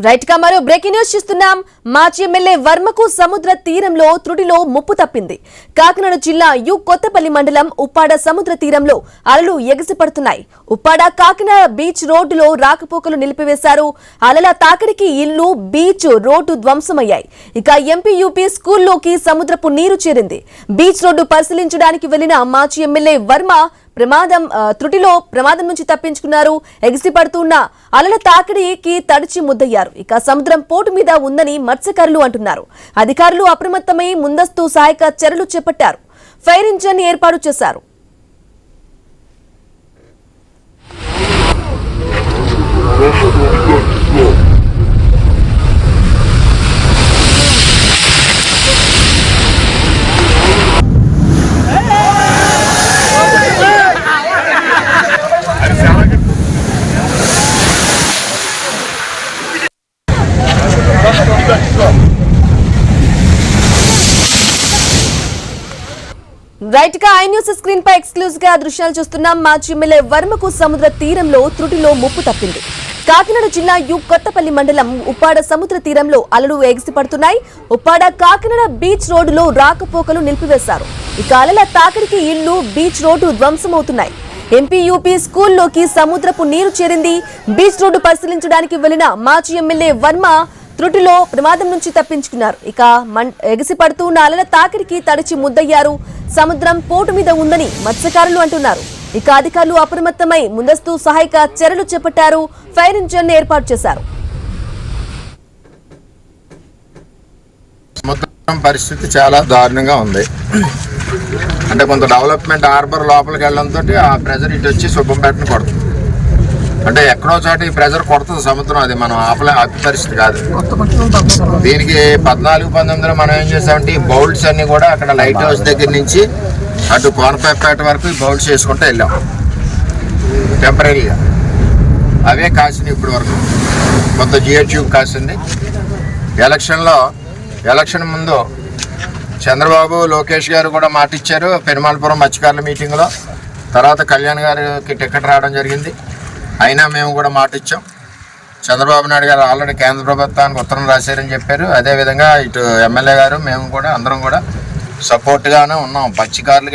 Right గా మరో breaking news చూస్తున్నాం. మాజీ ఎమ్మెల్యే వర్మకు సముద్ర తీరంలో త్రుటిలో ముప్పు తప్పింది. కాకినాడ జిల్లా కొత్తపల్లి మండలం ఉప్పాడ సముద్ర తీరంలో అలలు ఎగసిపడుతున్నాయి. ఉప్పాడ కాకినాడ బీచ్ రోడ్డులో రాకపోకలు నిలిపివేశారు. అలల తాకిడికి ఇల్లు, బీచ్ రోడ్డు ధ్వంసమయ్యాయి. ఇక ఎంపీ యూపీ స్కూల్లోకి సముద్రపు నీరు చేరింది. బీచ్ రోడ్డు పరిశీలించడానికి వెళ్లిన మాజీ ఎమ్మెల్యే వర్మ త్రుటిలో ప్రమాదం నుంచి తప్పించుకున్నారు. ఎగిసిపడుతున్న అలల తాకిడికి తడిచి ముద్దయ్యారు. ఇక సముద్రం పోటు మీద ఉందని మత్స్యకారులు అంటున్నారు. అధికారులు అప్రమత్తమై ముందస్తు సహాయక చర్యలు చేపట్టారు. ఫైర్ ఇంజిన్ ఏర్పాటు చేశారు. రైట్ గా ఐ న్యూస్ స్క్రీన్ పై ఎక్స్క్లూజివ్ గా దృశ్యాలు చూస్తున్నాం. మాజీ ఎమ్మెల్యే వర్మకు సముద్ర తీరంలో త్రుటిలో ముప్పు తప్పింది. కాకినాడ జిల్లా కొత్తపల్లి మండలం ఉప్పాడ సముద్ర తీరంలో అలలు ఎగిసిపడుతున్నాయి. ఉప్పాడ కాకినాడ బీచ్ రోడ్డులో రాకపోకలు నిలిపివేశారు. ఇక అలల తాకిడికి ఇళ్లు, బీచ్ రోడ్డు ధ్వంసమవుతున్నాయి. ఎంపీ యూపీ స్కూల్లోకి సముద్రపు నీరు చేరింది. బీచ్ రోడ్డు పరిశీలించడానికి వెళ్లిన మాజీ ఎమ్మెల్యే వర్మ త్రుటిలో ప్రమాదం నుంచి తప్పించుకున్నారు. ఇక ఎగిసిపడుతూ ఉన్న అలల తాకిడికి తడిచి ముద్దయ్యారు. సముద్రం పోటు మీద ఉందని మత్స్యకారులు అంటున్నారు. ఇక అధికారులు అప్రమత్తమై ముందస్తు సహాయక చర్యలు చేపట్టారు. ఫైర్ ఇంజిన్ ఏర్పాటు చేశారు. సముద్రం పరిస్థితి చాలా దారుణంగా ఉంది. అంటే కొంత డెవలప్మెంట్ హార్బర్ లోపలికి వెళ్ళడంతో ఆ ప్రెజర్ ఇటు వచ్చి సుబ్బంపేటను కొడుతుంది. అంటే ఎక్కడో చోట ఈ ప్రెజర్ కొడుతుంది సముద్రం. అది మనం ఆపే పరిస్థితి కాదు. దీనికి 14-19లో మనం ఏం చేసామంటే ఈ బౌల్డ్స్ అన్ని కూడా అక్కడ లైట్ హౌస్ దగ్గర నుంచి అటు కోనపేట వరకు ఈ బౌల్డ్స్ చేసుకుంటూ వెళ్ళాం టెంపరీగా. అవే కాసింది ఇప్పటి వరకు. కొంత జియో ట్యూబ్ కాసింది. ఎలక్షన్ ముందు చంద్రబాబు, లోకేష్ గారు కూడా మాట ఇచ్చారు పెరుమాళపురం మత్స్యకారుల మీటింగ్లో. తర్వాత కళ్యాణ్ గారికి టికెట్ రావడం జరిగింది. అయినా మేము కూడా మాట ఇచ్చాం. చంద్రబాబు నాయుడు గారు ఆల్రెడీ కేంద్ర ప్రభుత్వానికి ఉత్తరం రాశారని చెప్పారు. అదేవిధంగా ఇటు ఎమ్మెల్యే గారు మేము కూడా అందరం కూడా సపోర్ట్గానే ఉన్నాం మత్స్యకారులకి.